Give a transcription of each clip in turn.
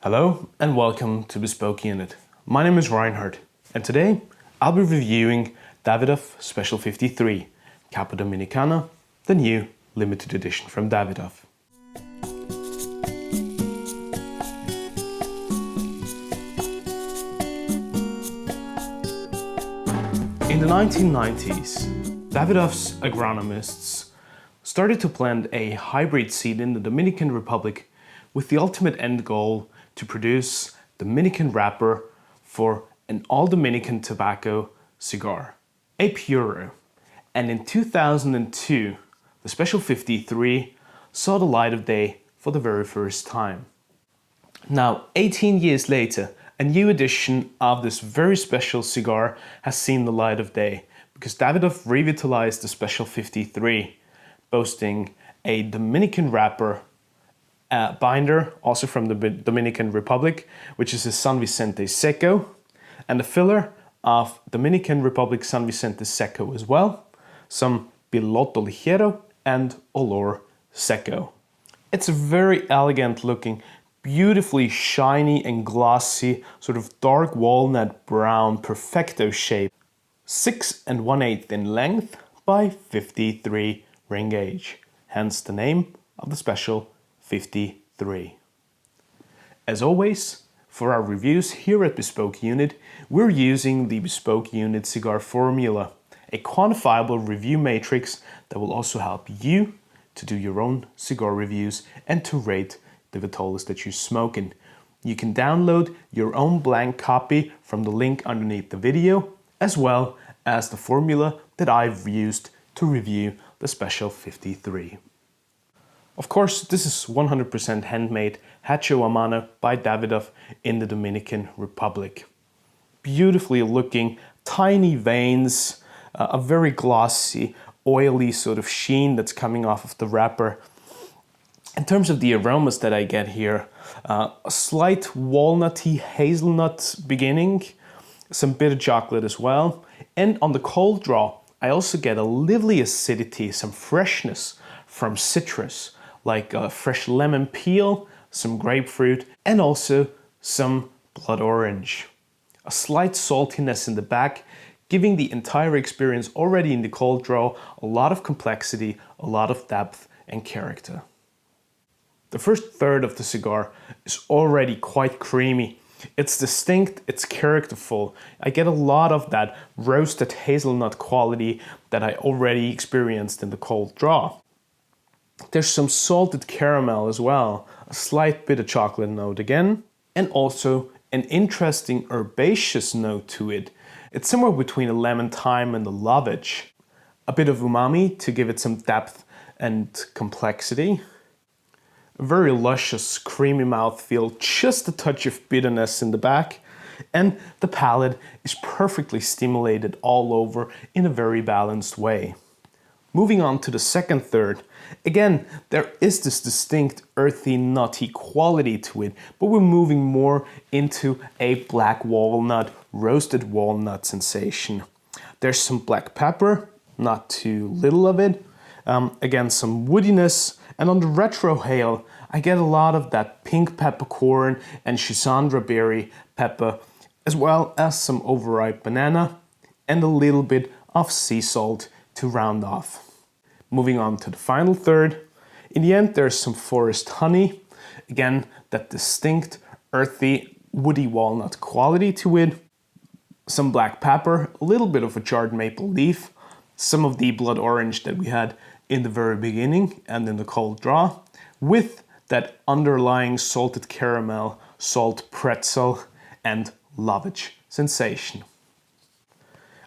Hello and welcome to Bespoke Unit. My name is Reinhard and today I'll be reviewing Davidoff Special 53, Capa Dominicana, the new limited edition from Davidoff. In the 1990s, Davidoff's agronomists started to plant a hybrid seed in the Dominican Republic with the ultimate end goal to produce Dominican wrapper for an all-Dominican tobacco cigar, a puro. And in 2002, the Special 53 saw the light of day for the very first time. Now, 18 years later, a new edition of this very special cigar has seen the light of day because Davidoff revitalized the Special 53, boasting a Dominican wrapper binder, also from the Dominican Republic, which is a San Vicente Seco, and a filler of Dominican Republic San Vicente Seco as well, some Piloto Ligero and Olor Seco. It's a very elegant looking, beautifully shiny and glossy, sort of dark walnut brown perfecto shape, 6 1/8 in length by 53 ring gauge, hence the name of the Special 53. As always, for our reviews here at Bespoke Unit, we're using the Bespoke Unit cigar formula, a quantifiable review matrix that will also help you to do your own cigar reviews and to rate the vitolas that you're smoking. You can download your own blank copy from the link underneath the video, as well as the formula that I've used to review the Special 53. Of course, this is 100% handmade, hecho a mano by Davidoff in the Dominican Republic. Beautifully looking, tiny veins, a very glossy, oily sort of sheen that's coming off of the wrapper. In terms of the aromas that I get here, a slight walnutty hazelnut beginning, some bitter chocolate as well. And on the cold draw, I also get a lively acidity, some freshness from citrus, like a fresh lemon peel, some grapefruit, and also some blood orange. A slight saltiness in the back, giving the entire experience already in the cold draw a lot of complexity, a lot of depth and character. The first third of the cigar is already quite creamy. It's distinct, it's characterful. I get a lot of that roasted hazelnut quality that I already experienced in the cold draw. There's some salted caramel as well, a slight bitter chocolate note again, and also an interesting herbaceous note to it. It's somewhere between a lemon thyme and a lovage. A bit of umami to give it some depth and complexity. A very luscious, creamy mouthfeel, just a touch of bitterness in the back, and the palate is perfectly stimulated all over in a very balanced way. Moving on to the second third, again, there is this distinct earthy, nutty quality to it, but we're moving more into a black walnut, roasted walnut sensation. There's some black pepper, not too little of it. Again, some woodiness, and on the retrohale, I get a lot of that pink peppercorn and Schisandra berry pepper, as well as some overripe banana, and a little bit of sea salt to round off. Moving on to the final third, in the end there's some forest honey, again that distinct earthy woody walnut quality to it, some black pepper, a little bit of a charred maple leaf, some of the blood orange that we had in the very beginning and in the cold draw, with that underlying salted caramel, salt pretzel, and lovage sensation.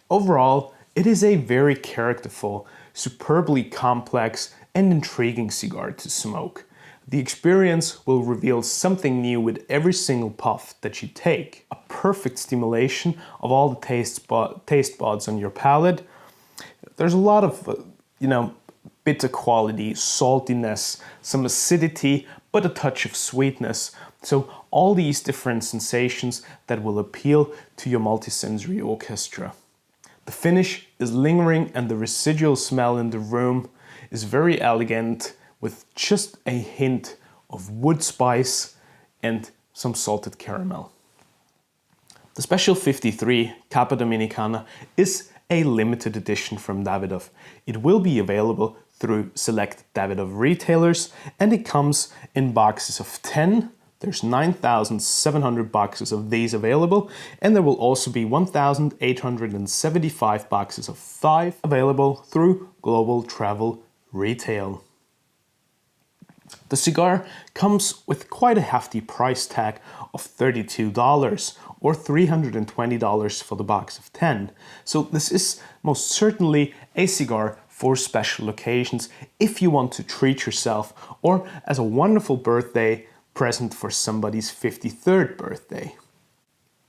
Overall, it is a very characterful, superbly complex and intriguing cigar to smoke. The experience will reveal something new with every single puff that you take. A perfect stimulation of all the taste buds on your palate. There's a lot of, bitter quality, saltiness, some acidity, but a touch of sweetness. So all these different sensations that will appeal to your multisensory orchestra. The finish is lingering and the residual smell in the room is very elegant with just a hint of wood spice and some salted caramel. The Special 53 Capa Dominicana is a limited edition from Davidoff. It will be available through select Davidoff retailers, and it comes in boxes of 10. There's 9,700 boxes of these available, and there will also be 1,875 boxes of 5 available through Global Travel Retail. The cigar comes with quite a hefty price tag of $32 or $320 for the box of 10. So this is most certainly a cigar for special occasions if you want to treat yourself or as a wonderful birthday present for somebody's 53rd birthday.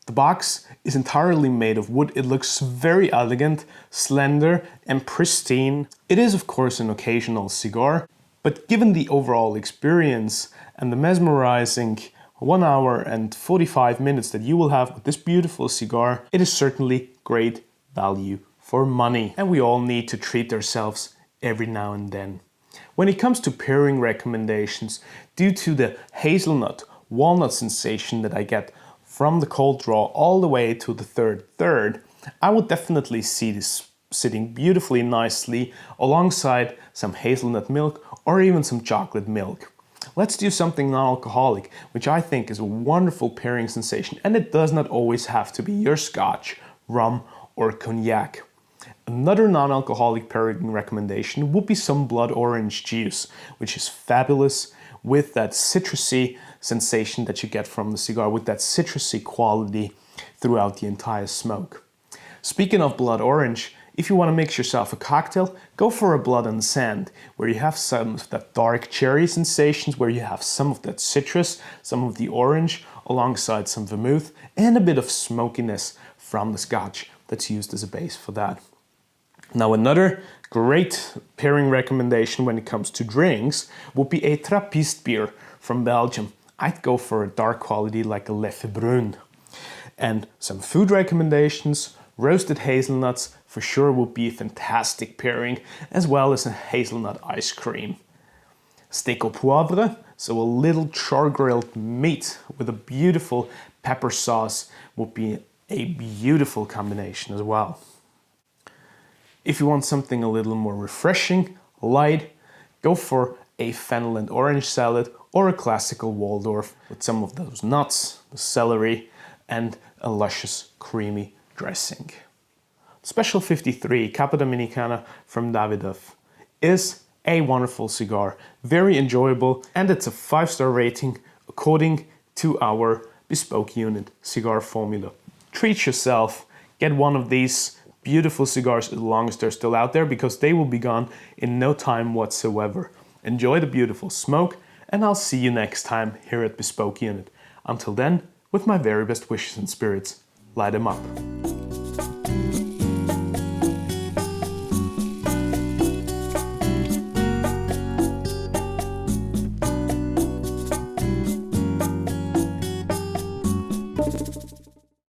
The box is entirely made of wood. It looks very elegant, slender and pristine. It is of course an occasional cigar, but given the overall experience and the mesmerizing 1 hour and 45 minutes that you will have with this beautiful cigar, it is certainly great value for money. And we all need to treat ourselves every now and then. When it comes to pairing recommendations, due to the hazelnut walnut sensation that I get from the cold draw all the way to the third, I would definitely see this sitting beautifully nicely alongside some hazelnut milk or even some chocolate milk. Let's do something non-alcoholic, which I think is a wonderful pairing sensation, and it does not always have to be your scotch, rum or cognac. Another non-alcoholic pairing recommendation would be some blood orange juice, which is fabulous with that citrusy sensation that you get from the cigar, with that citrusy quality throughout the entire smoke. Speaking of blood orange, if you want to mix yourself a cocktail, go for a blood and sand, where you have some of that dark cherry sensations, where you have some of that citrus, some of the orange, alongside some vermouth, and a bit of smokiness from the scotch that's used as a base for that. Now another great pairing recommendation when it comes to drinks would be a Trappist beer from Belgium. I'd go for a dark quality like a Lefebvre. And some food recommendations: roasted hazelnuts for sure would be a fantastic pairing, as well as a hazelnut ice cream. Steak au poivre, so a little char-grilled meat with a beautiful pepper sauce, would be a beautiful combination as well. If you want something a little more refreshing, light, go for a fennel and orange salad or a classical Waldorf with some of those nuts, the celery, and a luscious creamy dressing. Special 53 Capa Dominicana from Davidoff is a wonderful cigar, very enjoyable, and it's a 5-star rating according to our Bespoke Unit cigar formula. Treat yourself, get one of these beautiful cigars as long as they're still out there, because they will be gone in no time whatsoever. Enjoy the beautiful smoke, and I'll see you next time here at Bespoke Unit. Until then, with my very best wishes and spirits, light 'em up.